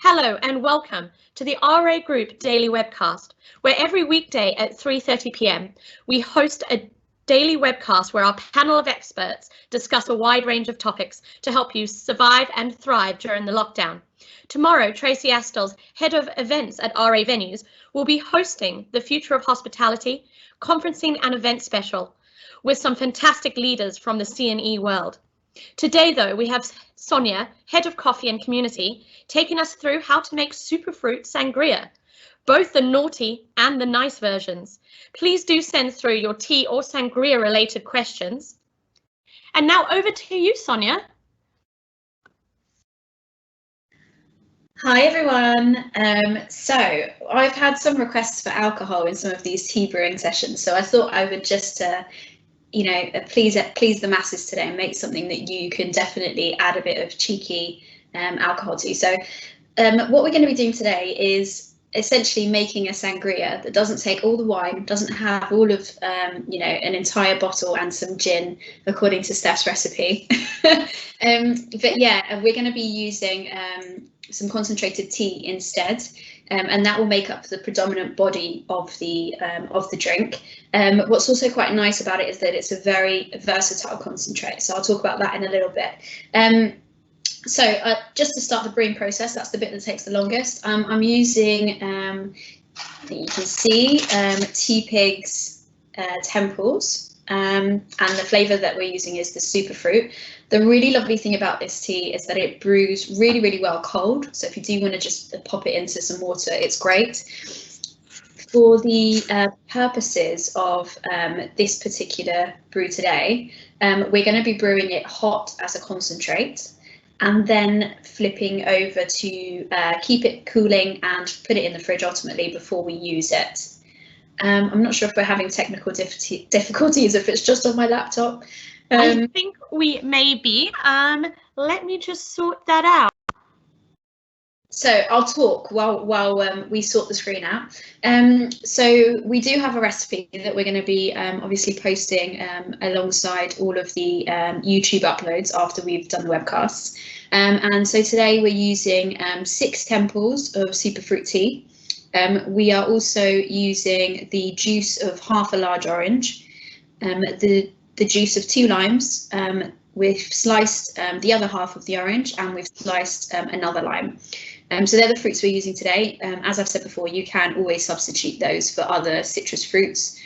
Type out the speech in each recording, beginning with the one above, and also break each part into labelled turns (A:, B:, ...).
A: Hello and welcome to the RA Group Daily Webcast, where every weekday at 3:30 p.m. we host a daily webcast where our panel of experts discuss a wide range of topics to help you survive and thrive during the lockdown. Tomorrow, Tracy Astel's head of events at RA Venues will be hosting the Future of Hospitality conferencing and event special with some fantastic leaders from the C&E world. Today, though, we have Sonia, Head of Coffee and Community, taking us through how to make Superfruit Sangria, both the naughty and the nice versions. Please do send through your tea or sangria related questions. And now over to you, Sonia.
B: Hi everyone. So I've had some requests for alcohol in some of these tea brewing sessions, so I thought I would just please the masses today and make something that you can definitely add a bit of cheeky alcohol to. So what we're going to be doing today is essentially making a sangria that doesn't take all the wine, doesn't have all of an entire bottle and some gin according to Steph's recipe. But yeah, we're going to be using some concentrated tea instead. And that will make up the predominant body of the drink. What's also quite nice about it is that it's a very versatile concentrate. So I'll talk about that in a little bit. So just to start the brewing process, that's the bit that takes the longest. I'm using, I think you can see, Teapig's Temples. And the flavour that we're using is the Superfruit. The really lovely thing about this tea is that it brews really, really well cold. So if you do want to just pop it into some water, it's great. For the purposes of this particular brew today, we're going to be brewing it hot as a concentrate and then flipping over to keep it cooling and put it in the fridge ultimately before we use it. I'm not sure if we're having technical difficulties, if it's just on my laptop.
A: I think we may be. Let me just sort that out.
B: So I'll talk while we sort the screen out. So we do have a recipe that we're going to be obviously posting alongside all of the YouTube uploads after we've done the webcasts. And so today we're using 6 temples of superfruit tea. We are also using the juice of half a large orange, the juice of 2 limes. We've sliced the other half of the orange and we've sliced another lime. So they're the fruits we're using today. As I've said before, you can always substitute those for other citrus fruits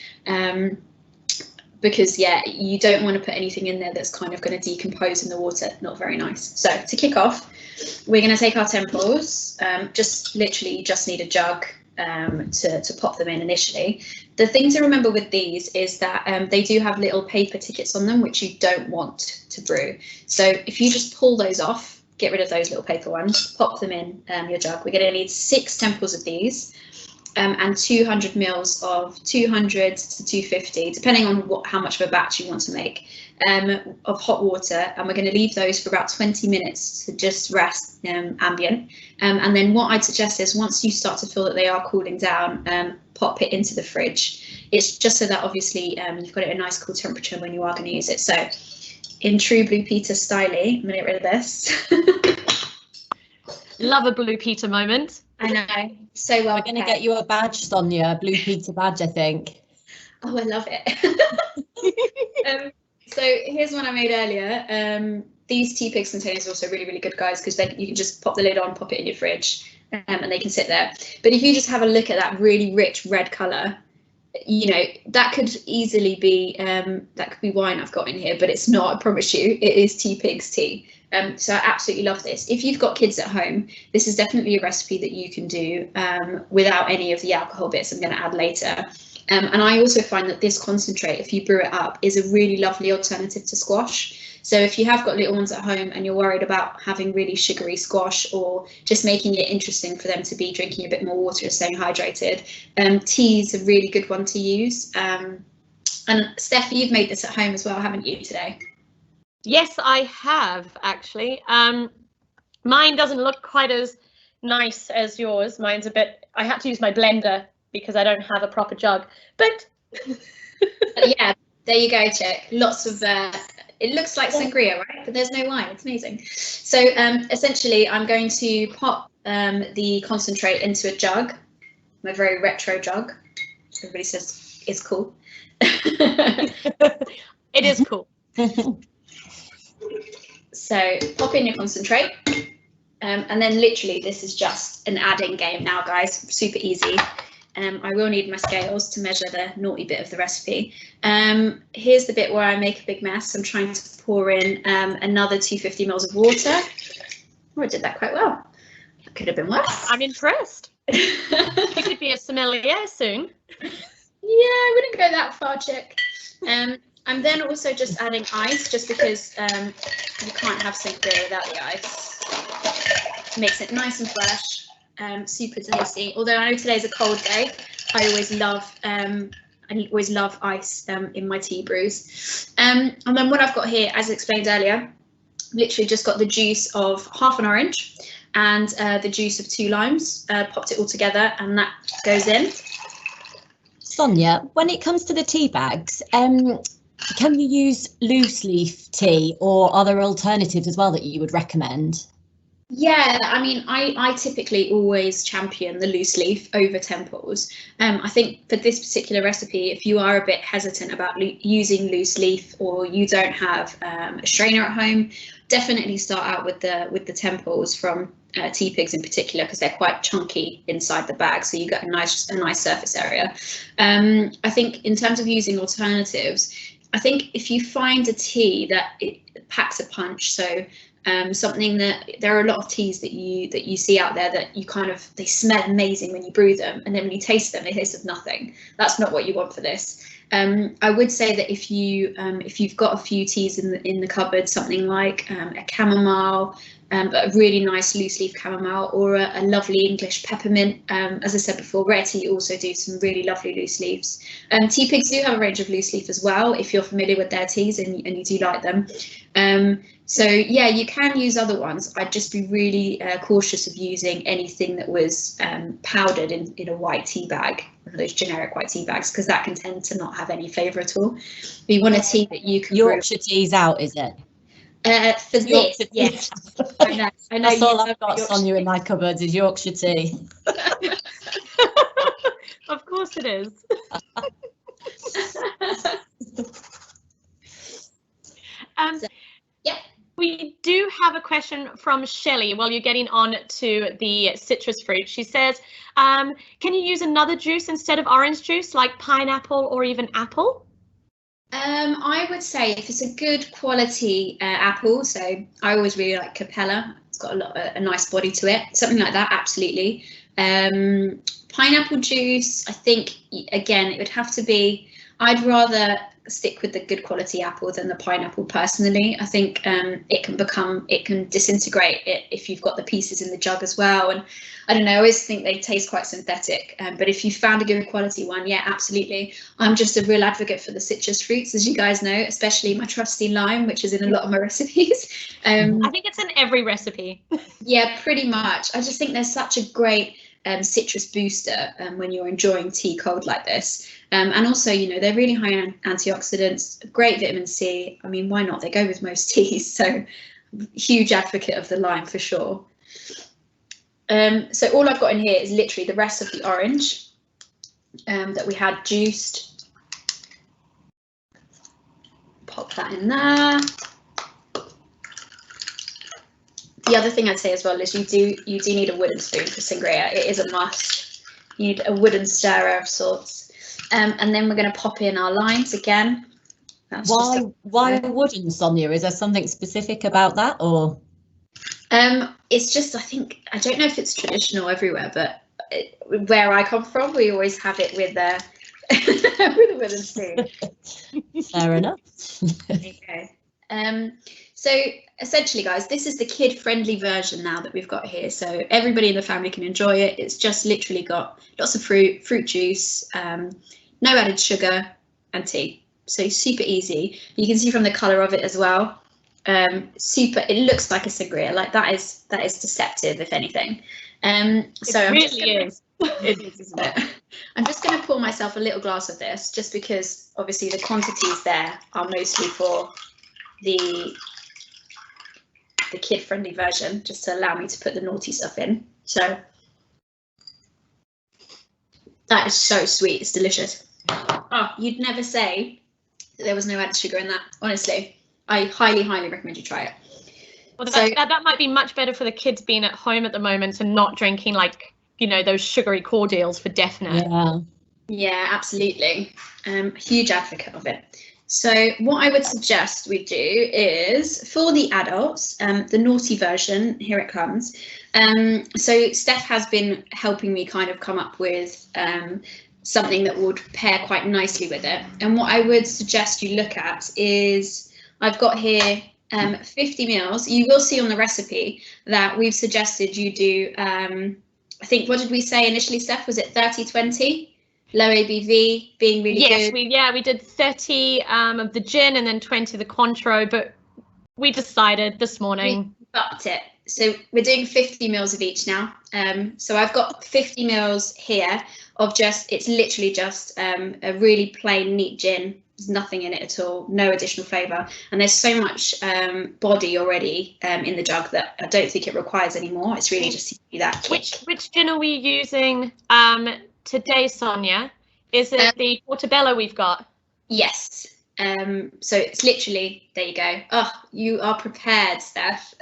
B: because, yeah, you don't want to put anything in there that's kind of going to decompose in the water. Not very nice. So to kick off, we're going to take our temples, just need a jug to pop them in initially. The thing to remember with these is that they do have little paper tickets on them, which you don't want to brew. So if you just pull those off, get rid of those little paper ones, pop them in your jug. We're going to need 6 temples of these and 200 mils of 200 to 250, depending on how much of a batch you want to make, of hot water. And we're going to leave those for about 20 minutes to just rest ambient. And then what I'd suggest is once you start to feel that they are cooling down, pop it into the fridge. It's just so that obviously you've got it at a nice cool temperature when you are going to use it. So in true Blue Peter style, I'm going to get rid of this.
A: Love a Blue Peter moment.
B: I know, so well.
C: We're going to get you a badge, Sonia, Blue Peter badge, I think.
B: Oh, I love it. So here's one I made earlier. These Teapig's containers are also really, really good, guys, because you can just pop the lid on, pop it in your fridge, and they can sit there. But if you just have a look at that really rich red colour, that could easily be wine I've got in here, but it's not. I promise you, it is Teapig's tea. So I absolutely love this. If you've got kids at home, this is definitely a recipe that you can do without any of the alcohol bits I'm going to add later. And I also find that this concentrate, if you brew it up, is a really lovely alternative to squash. So if you have got little ones at home and you're worried about having really sugary squash or just making it interesting for them to be drinking a bit more water and staying hydrated, tea is a really good one to use. And Steph, you've made this at home as well, haven't you, today?
A: Yes, I have actually. Mine doesn't look quite as nice as yours. Mine's a bit, I had to use my blender because I don't have a proper jug, but
B: yeah, there you go, Chick. Lots of It looks like sangria, right? But there's no wine. It's amazing. So essentially, I'm going to pop the concentrate into a jug, my very retro jug. Everybody says it's cool.
A: It is cool.
B: So pop in your concentrate. And then literally this is just an adding game now, guys. Super easy. I will need my scales to measure the naughty bit of the recipe. Here's the bit where I make a big mess. I'm trying to pour in another 250 ml of water. Oh, I did that quite well. That could have been worse.
A: I'm impressed. You could be a sommelier soon.
B: Yeah, I wouldn't go that far, chick. I'm then also just adding ice, just because you can't have sangria without the ice. Makes it nice and fresh, super tasty. Although I know today's a cold day, I always love ice in my tea brews. And then what I've got here, as explained earlier, literally just got the juice of half an orange and the juice of 2 limes, popped it all together, and that goes in.
C: Sonia, when it comes to the tea bags, can you use loose leaf tea, or are there alternatives as well that you would recommend?
B: Yeah, I mean, I typically always champion the loose leaf over temples. I think for this particular recipe, if you are a bit hesitant about using loose leaf, or you don't have a strainer at home, definitely start out with the temples from tea pigs in particular, because they're quite chunky inside the bag, so you get a nice surface area. I think in terms of using alternatives, I think if you find a tea that it packs a punch, so something that there are a lot of teas that you see out there that you they smell amazing when you brew them, and then when you taste them, they taste of nothing. That's not what you want for this. I would say that if you've got a few teas in the cupboard, something like a chamomile, a really nice loose leaf chamomile, or a lovely English peppermint. As I said before, Rare Tea also do some really lovely loose leaves. Tea pigs do have a range of loose leaf as well, if you're familiar with their teas and you do like them. So yeah, you can use other ones. I'd just be really cautious of using anything that was powdered in a white tea bag, one of those generic white tea bags, because that can tend to not have any flavour at all. But you want a tea that you can
C: Yorkshire tea's out, is it?
B: For this, yes. I know.
C: That's all I've got, Sonia, in my cupboards is Yorkshire tea.
A: Of course it is.
B: Yeah.
A: We do have a question from Shelley while you're getting on to the citrus fruit. She says, can you use another juice instead of orange juice, like pineapple or even apple?
B: I would say if it's a good quality apple, so I always really like Capella. It's got a nice body to it. Something like that, absolutely. Pineapple juice, I think, again, it would have to be, I'd rather stick with the good quality apple than the pineapple personally. I think it can disintegrate it if you've got the pieces in the jug as well. And I don't know, I always think they taste quite synthetic. But if you found a good quality one, yeah, absolutely. I'm just a real advocate for the citrus fruits, as you guys know, especially my trusty lime, which is in a lot of my recipes. I
A: think it's in every recipe.
B: Yeah, pretty much. I just think there's such a great citrus booster when you're enjoying tea cold like this, and also, you know, they're really high in antioxidants, great vitamin C. I mean, why not? They go with most teas, so huge advocate of the lime for sure. So all I've got in here is literally the rest of the orange that we had juiced. Pop that in there. The other thing I'd say as well is you do need a wooden spoon for sangria. It is a must. You need a wooden stirrer of sorts. And then we're going to pop in our limes again. That's
C: why wooden, Sonia? Is there something specific about that, or?
B: It's just, I don't know if it's traditional everywhere, but where I come from, we always have it with a wooden spoon.
C: Fair enough.
B: Okay. So essentially, guys, this is the kid-friendly version now that we've got here. So everybody in the family can enjoy it. It's just literally got lots of fruit juice, no added sugar and tea. So super easy. You can see from the colour of it as well. It looks like a sangria. Like that is deceptive, if anything. So
A: it really is.
B: It is, isn't it? I'm just going to pour myself a little glass of this, just because obviously the quantities there are mostly for the kid-friendly version just to allow me to put the naughty stuff in. So that is so sweet. It's delicious. Oh, you'd never say that there was no added sugar in that. Honestly, I highly recommend you try it.
A: Well, that might be much better for the kids being at home at the moment and not drinking, like, you know, those sugary cordials for definite.
B: Yeah, absolutely. Huge advocate of it. So what I would suggest we do is, for the adults, the naughty version, here it comes. So Steph has been helping me kind of come up with something that would pair quite nicely with it. And what I would suggest you look at is, I've got here 50 mils. You will see on the recipe that we've suggested you do, I think, what did we say initially, Steph? Was it 30-20? Low ABV, being really good.
A: Yes, we did 30 of the gin and then 20 of the Cointreau, but we decided this morning.
B: We upped it. So we're doing 50 mils of each now. So I've got 50 mils here of just, it's literally just a really plain, neat gin. There's nothing in it at all, no additional flavour. And there's so much body already in the jug that I don't think it requires any more. It's really just to give you that kick.
A: Which gin are we using today, Sonia? Is it the Portobello we've got?
B: Yes. So it's literally, there you go. Oh, you are prepared, Steph.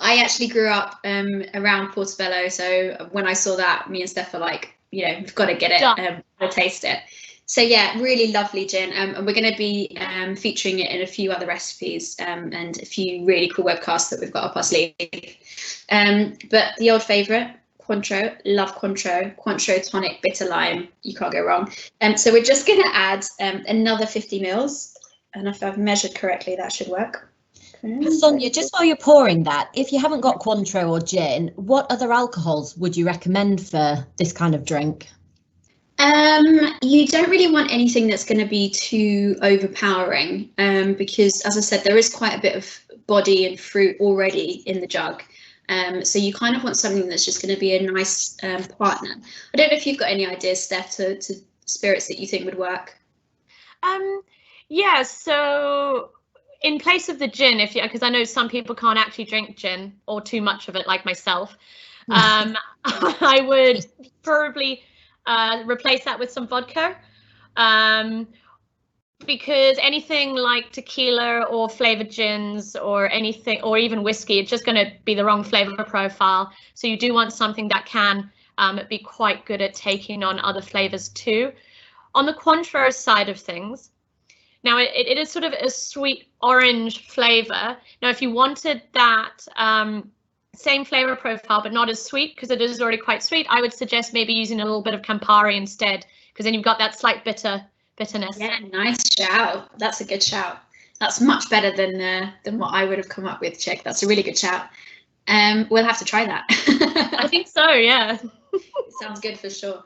B: I actually grew up around Portobello, so when I saw that, me and Steph were like, you know, we've got to get it, we'll taste it. So yeah, really lovely gin, and we're going to be featuring it in a few other recipes and a few really cool webcasts that we've got up our sleeve. But the old favourite, Cointreau, love Cointreau, Cointreau tonic, bitter lime, you can't go wrong. So we're just going to add another 50 mils, and if I've measured correctly, that should work.
C: Sonia, just while you're pouring that, if you haven't got Cointreau or gin, what other alcohols would you recommend for this kind of drink?
B: You don't really want anything that's going to be too overpowering, because, as I said, there is quite a bit of body and fruit already in the jug. So you kind of want something that's just going to be a nice partner. I don't know if you've got any ideas, Steph, to spirits that you think would work.
A: Yeah, so in place of the gin, because I know some people can't actually drink gin or too much of it, like myself, I would probably replace that with some vodka, because anything like tequila or flavored gins or anything, or even whiskey, it's just going to be the wrong flavor profile. So you do want something that can be quite good at taking on other flavors too. On the Cointreau side of things, now it is sort of a sweet orange flavor. Now, if you wanted that same flavor profile, but not as sweet, because it is already quite sweet, I would suggest maybe using a little bit of Campari instead, because then you've got that slight bitterness.
B: Yeah, nice shout. That's a good shout. That's much better than what I would have come up with, Chick. That's a really good shout. We'll have to try that.
A: I think so, yeah.
B: Sounds good for sure.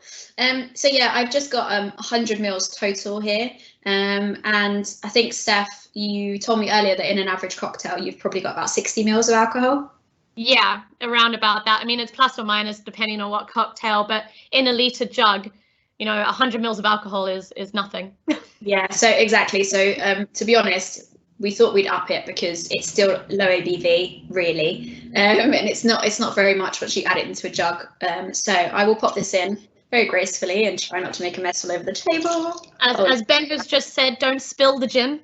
B: So yeah, I've just got 100 mils total here. And I think, Steph, you told me earlier that in an average cocktail, you've probably got about 60 mils of alcohol.
A: Yeah, around about that. I mean, it's plus or minus depending on what cocktail, but in a litre jug, you know, 100 mils of alcohol is nothing.
B: Yeah, so exactly. So to be honest, we thought we'd up it because it's still low ABV, really, and it's not very much once you add it into a jug. So I will pop this in very gracefully and try not to make a mess all over the table.
A: As Ben has just said, don't spill the gin.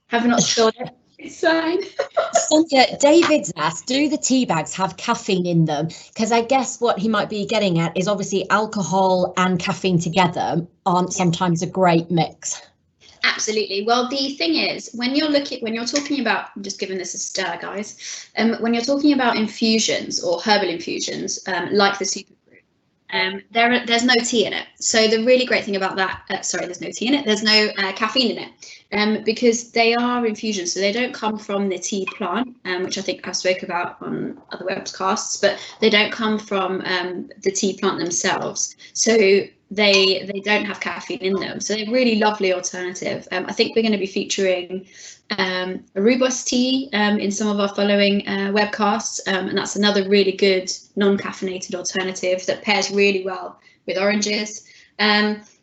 B: Have not spilled it. It's fine.
C: Sonia, David's asked, do the tea bags have caffeine in them? Because I guess what he might be getting at is obviously alcohol and caffeine together aren't sometimes a great mix.
B: Absolutely. Well, the thing is, when you're talking about, I'm just giving this a stir, guys. When you're talking about infusions or herbal infusions, like the Superfruit, there's no tea in it. So the really great thing about that, there's no tea in it. There's no caffeine in it, because they are infusions, so they don't come from the tea plant, which I think I spoke about on other webcasts, but they don't come from the tea plant themselves. So they don't have caffeine in them, so they're a really lovely alternative. I think we're going to be featuring a rooibos tea in some of our following webcasts, and that's another really good non-caffeinated alternative that pairs really well with oranges.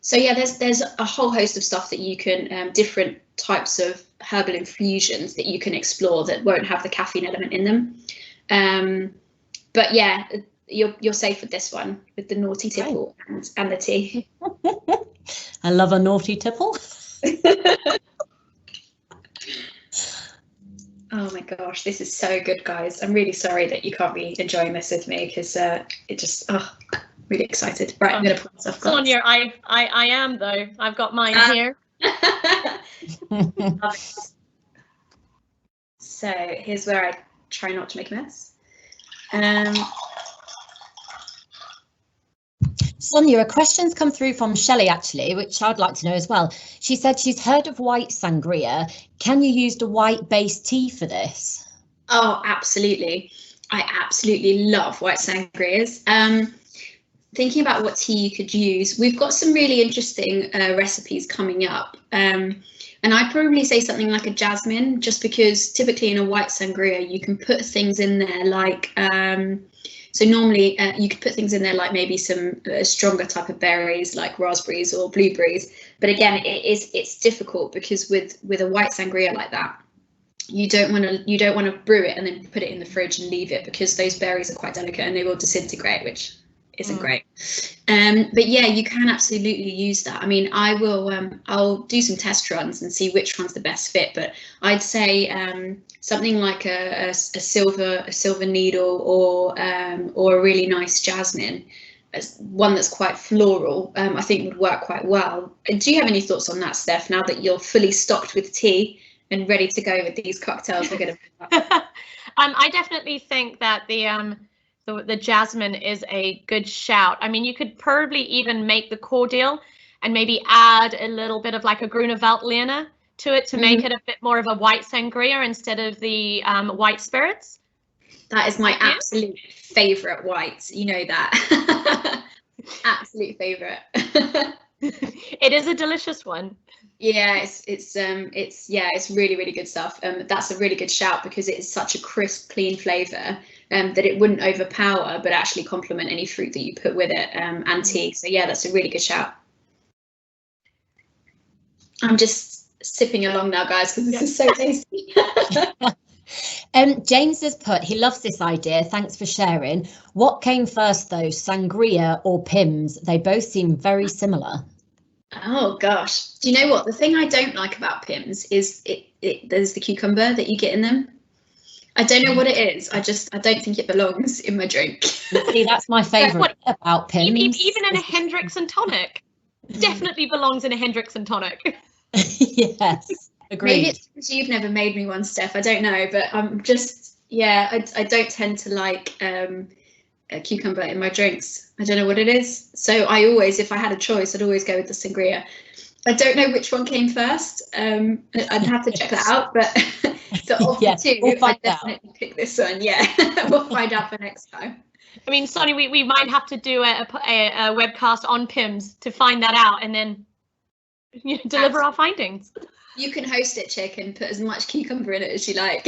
B: So yeah, there's a whole host of stuff that you can different types of herbal infusions that you can explore that won't have the caffeine element in them. But yeah, you're safe with this one, with the naughty tipple and the tea.
C: I love a naughty tipple.
B: Oh my gosh, this is so good, guys. I'm really sorry that you can't be enjoying this with me, because it just, really excited. Right, I'm going to put myself glass.
A: Sonia, I am though. I've got mine here.
B: So here's where I try not to make a mess.
C: Sonia, a question's come through from Shelley, actually, which I'd like to know as well. She said she's heard of white sangria. Can you use the white-based tea for this?
B: Oh, absolutely. I absolutely love white sangrias. Thinking about what tea you could use, we've got some really interesting recipes coming up. And I'd probably say something like a jasmine, just because typically in a white sangria, you can put things in there like, so normally you could put things in there like maybe some stronger type of berries like raspberries or blueberries. But again, it's difficult because with a white sangria like that, you don't want to brew it and then put it in the fridge and leave it, because those berries are quite delicate and they will disintegrate, which isn't great. But yeah, you can absolutely use that. I mean, I'll do some test runs and see which one's the best fit, but I'd say something like a silver needle or a really nice jasmine, as one that's quite floral, I think would work quite well. Do you have any thoughts on that, Steph, now that you're fully stocked with tea and ready to go with these cocktails we're going to
A: I definitely think that the jasmine is a good shout. I mean, you could probably even make the cordial and maybe add a little bit of like a Grüne Veltliner to it to make it a bit more of a white sangria instead of the white spirits.
B: That is my absolute favourite white. You know that. Absolute favourite.
A: It is a delicious one.
B: Yeah, it's really, really good stuff. That's a really good shout, because it is such a crisp, clean flavour that it wouldn't overpower, but actually complement any fruit that you put with it, and tea. So yeah, that's a really good shout. I'm just sipping along now, guys, because this is so tasty.
C: James has put, he loves this idea. Thanks for sharing. What came first though, sangria or Pimm's? They both seem very similar.
B: Oh gosh, do you know what? The thing I don't like about Pimm's is there's the cucumber that you get in them. I don't know what it is. I don't think it belongs in my drink.
C: See, that's my favourite about Pimm's.
A: Even in a Hendrix and tonic. Definitely belongs in a Hendrix and tonic.
C: Yes, agreed.
B: Maybe it's because you've never made me one, Steph. I don't know, but I'm just, I don't tend to like a cucumber in my drinks. I don't know what it is. So I always, if I had a choice, I'd always go with the sangria. I don't know which one came first. I'd have to check that out, but of the two, I definitely pick this one. Yeah, we'll find out for next time.
A: I mean, Sonia, we might have to do a webcast on Pimm's to find that out and then deliver our findings.
B: You can host it, chick, and put as much cucumber in it as you like.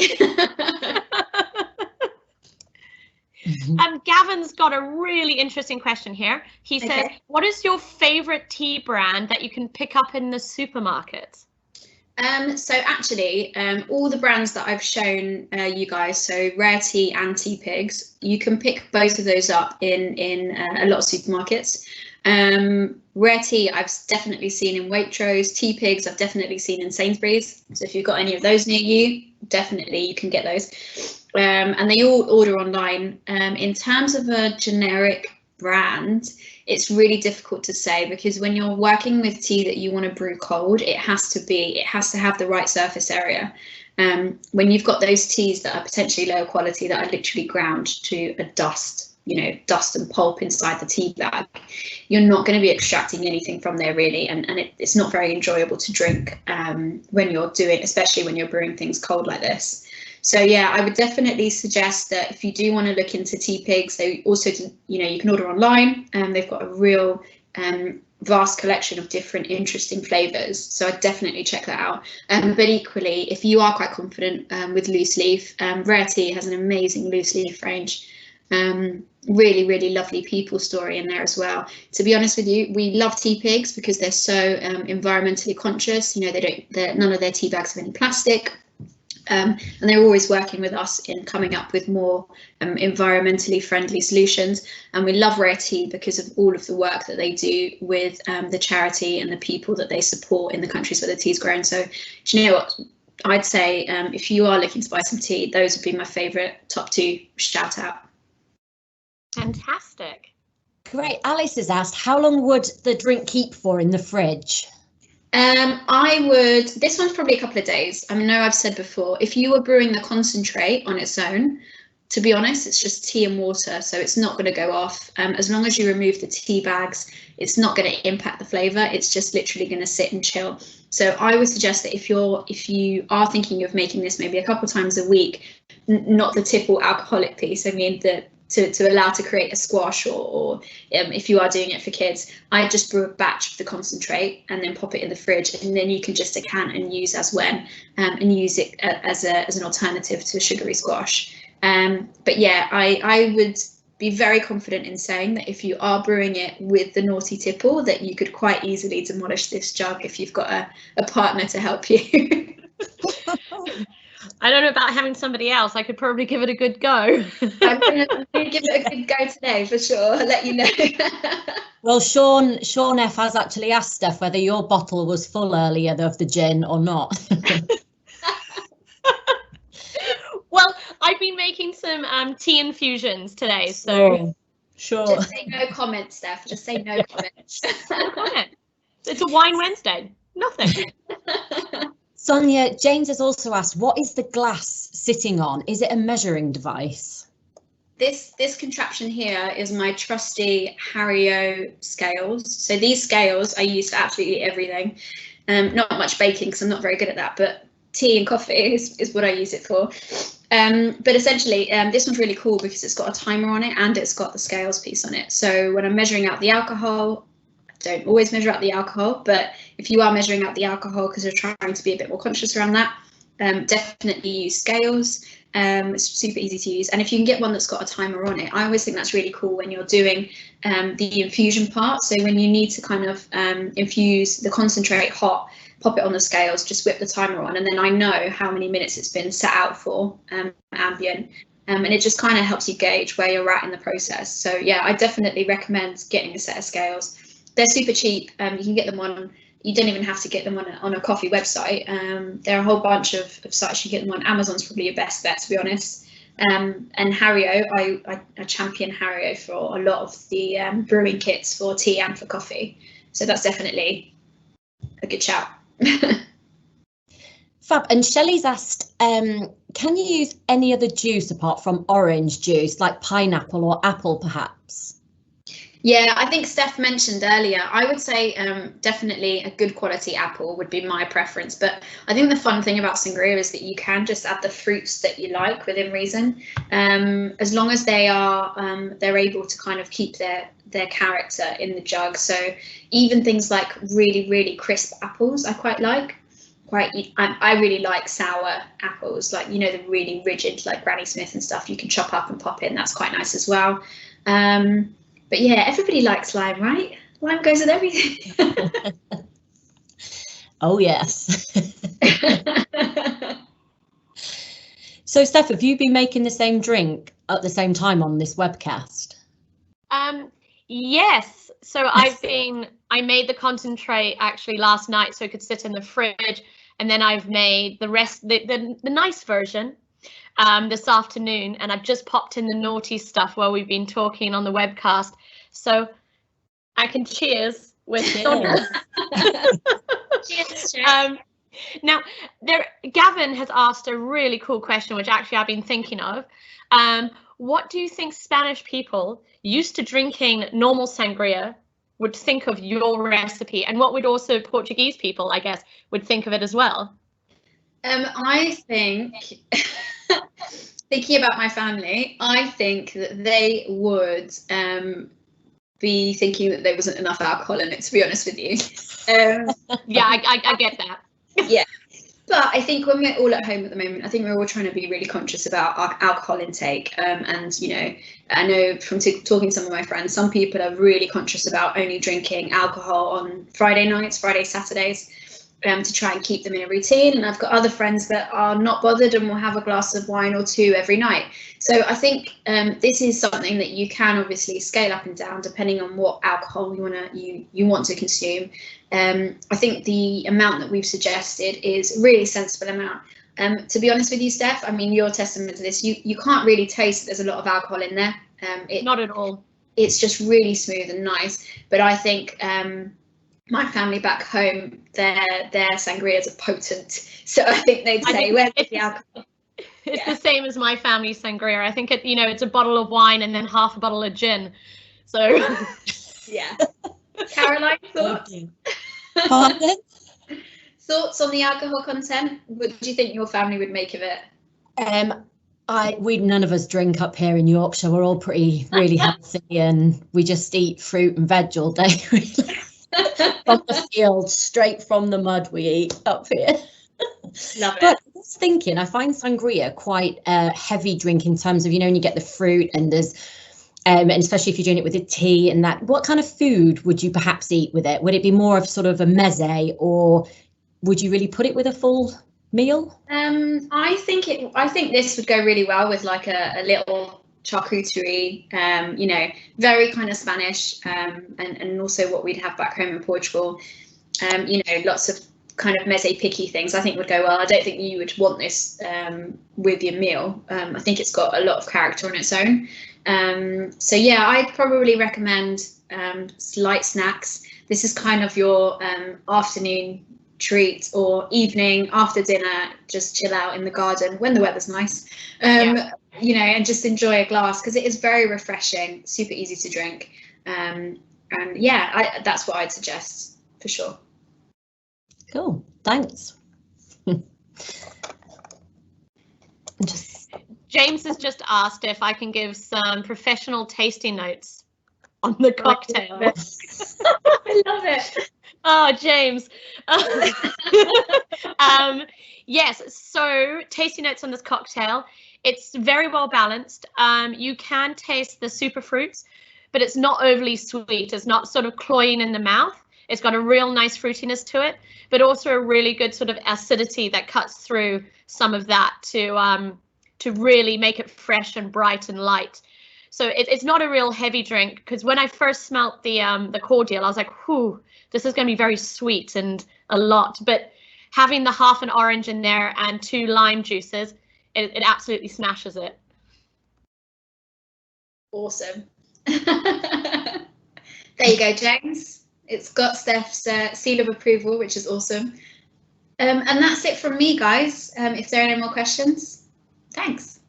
A: Gavin's got a really interesting question here. He says, what is your favorite tea brand that you can pick up in the supermarket?
B: So actually, all the brands that I've shown you guys, so Rare Tea and Tea Pigs, you can pick both of those up in a lot of supermarkets. Rare Tea I've definitely seen in Waitrose. Tea Pigs I've definitely seen in Sainsbury's. So if you've got any of those near you, definitely you can get those. And they all order online. In terms of a generic brand, it's really difficult to say, because when you're working with tea that you want to brew cold, it has to have the right surface area. When you've got those teas that are potentially lower quality, that are literally ground to a dust and pulp inside the tea bag, you're not going to be extracting anything from there really, and it's not very enjoyable to drink when you're especially when you're brewing things cold like this. So yeah, I would definitely suggest that if you do want to look into Tea Pigs, they also, you can order online, and they've got a real vast collection of different interesting flavours. So I'd definitely check that out. But equally, if you are quite confident with loose leaf, Rare Tea has an amazing loose leaf range. Really, really lovely people story in there as well. To be honest with you, we love tea pigs because they're so environmentally conscious. You know, none of their tea bags have any plastic. And they're always working with us in coming up with more environmentally friendly solutions. And we love Rare Tea because of all of the work that they do with the charity and the people that they support in the countries where the tea is grown. So do you know what? I'd say if you are looking to buy some tea, those would be my favourite top 2 shout out.
A: Fantastic.
C: Great. Alice has asked, how long would the drink keep for in the fridge?
B: This one's probably a couple of days. I know I've said before, if you were brewing the concentrate on its own, to be honest, it's just tea and water, so it's not going to go off. As long as you remove the tea bags, it's not going to impact the flavour. It's just literally going to sit and chill. So I would suggest that if you are thinking of making this maybe a couple of times a week, not the typical alcoholic piece. I mean to allow to create a squash or if you are doing it for kids, I just brew a batch of the concentrate and then pop it in the fridge, and then you can just decant and use as when and use it as an alternative to a sugary squash. But yeah, I would be very confident in saying that if you are brewing it with the naughty tipple, that you could quite easily demolish this jug if you've got a partner to help you.
A: I don't know about having somebody else. I could probably give it a good go.
B: I'm going to give it a good go today for sure. I'll let you know.
C: Well, Sean F has actually asked Steph whether your bottle was full earlier of the gin or not.
A: Well, I've been making some tea infusions today, so
C: sure.
B: Just say no comment, Steph. Just say no comment.
A: No comment. It's a wine Wednesday. Nothing.
C: Sonia, James has also asked, what is the glass sitting on? Is it a measuring device?
B: This contraption here is my trusty Hario scales. So these scales I use for absolutely everything. Not much baking because I'm not very good at that, but tea and coffee is what I use it for. But essentially, this one's really cool because it's got a timer on it and it's got the scales piece on it. So when I'm measuring out the alcohol, I don't always measure out the alcohol, but if you are measuring out the alcohol because you're trying to be a bit more conscious around that, definitely use scales. It's super easy to use, and if you can get one that's got a timer on it, I always think that's really cool when you're doing the infusion part. So when you need to kind of infuse the concentrate hot, pop it on the scales, just whip the timer on, and then I know how many minutes it's been set out for ambient, and it just kind of helps you gauge where you're at in the process. So yeah, I definitely recommend getting a set of scales. They're super cheap. You can get them on. You don't even have to get them on a coffee website. There are a whole bunch of sites you can get them on. Amazon's probably your best bet, to be honest. And Hario, I champion Hario for a lot of the brewing kits for tea and for coffee. So that's definitely a good shout.
C: Fab. And Shelley's asked, can you use any other juice apart from orange juice, like pineapple or apple, perhaps?
B: Yeah, I think Steph mentioned earlier, I would say definitely a good quality apple would be my preference. But I think the fun thing about sangria is that you can just add the fruits that you like within reason, as long as they are they're able to kind of keep their character in the jug. So even things like really, really crisp apples, I quite like. I really like sour apples, like, you know, the really rigid, like Granny Smith and stuff you can chop up and pop in. That's quite nice as well. But yeah, everybody likes lime, right? Lime goes with everything.
C: Oh, yes. So, Steph, have you been making the same drink at the same time on this webcast?
A: Yes. So I made the concentrate actually last night so it could sit in the fridge. And then I've made the rest, the nice version this afternoon, and I've just popped in the naughty stuff while we've been talking on the webcast, so I can cheers with Sonia.
B: Cheers.
A: Now, Gavin has asked a really cool question, which actually I've been thinking of. What do you think Spanish people used to drinking normal sangria would think of your recipe, and what would also Portuguese people, I guess, would think of it as well?
B: I think, thinking about my family, I think that they would be thinking that there wasn't enough alcohol in it, to be honest with you.
A: Yeah, I get that.
B: Yeah, But I think when we're all at home at the moment, I think we're all trying to be really conscious about our alcohol intake. And, you know, I know from talking to some of my friends, some people are really conscious about only drinking alcohol on Friday nights, Saturdays, to try and keep them in a routine. And I've got other friends that are not bothered and will have a glass of wine or two every night. So I think this is something that you can obviously scale up and down depending on what alcohol you want to consume. I think the amount that we've suggested is a really sensible amount. To be honest with you, Steph, I mean, you're testament to this. You can't really taste that there's a lot of alcohol in there.
A: Not at all. It's
B: just really smooth and nice. But I think my family back home, their sangrias are potent. So I think they'd say, where's the alcohol?
A: It's the same as my family's sangria. I think it's a bottle of wine and then half a bottle of gin. So
B: yeah. Caroline, thoughts? Thoughts on the alcohol content? What do you think your family would make of it?
C: None of us drink up here in Yorkshire. We're all really healthy, and we just eat fruit and veg all day. Really. From the field, straight from the mud, we eat up here.
B: Love it.
C: But I was thinking, I find sangria quite a heavy drink in terms of, you know, when you get the fruit and there's, and especially if you're doing it with a tea and that. What kind of food would you perhaps eat with it? Would it be more of sort of a meze, or would you really put it with a full meal?
B: I think this would go really well with like a little charcuterie, you know, very kind of Spanish, and also what we'd have back home in Portugal, you know, lots of kind of meze picky things I think would go well. I don't think you would want this with your meal. I think it's got a lot of character on its own. So yeah, I'd probably recommend light snacks. This is kind of your afternoon treat or evening after dinner, just chill out in the garden when the weather's nice, you know, and just enjoy a glass, because it is very refreshing, super easy to drink, and yeah, that's what I'd suggest for sure.
C: Cool, thanks.
A: James has just asked if I can give some professional tasting notes on the cocktail.
B: I love it.
A: Oh, James. Yes, so tasting notes on this cocktail. It's very well balanced. You can taste the superfruits, but it's not overly sweet. It's not sort of cloying in the mouth. It's got a real nice fruitiness to it, but also a really good sort of acidity that cuts through some of that to really make it fresh and bright and light. So it's not a real heavy drink, because when I first smelt the cordial, I was like, whew, this is going to be very sweet and a lot. But having the half an orange in there and 2 lime juices, it absolutely smashes it.
B: Awesome. There you go, James. It's got Steph's seal of approval, which is awesome. And that's it from me, guys. If there are any more questions, thanks.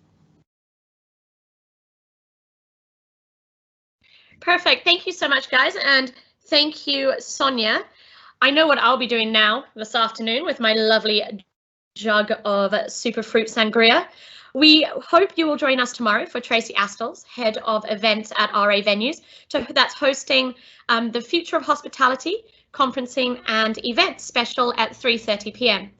A: Perfect. Thank you so much, guys. And thank you, Sonia. I know what I'll be doing now this afternoon with my lovely jug of Superfruit Sangria. We hope you will join us tomorrow for Tracy Astles, head of events at RA Venues, that's hosting the Future of Hospitality, Conferencing and Events special at 3:30 p.m.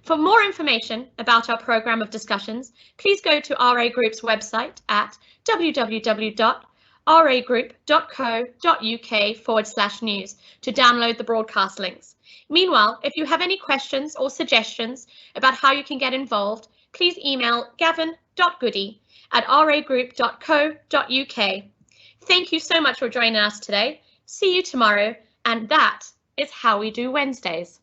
A: For more information about our programme of discussions, please go to RA Group's website at www.ragroup.co.uk/news to download the broadcast links. Meanwhile, if you have any questions or suggestions about how you can get involved, please email gavin.goody@ragroup.co.uk. Thank you so much for joining us today. See you tomorrow, and that is how we do Wednesdays.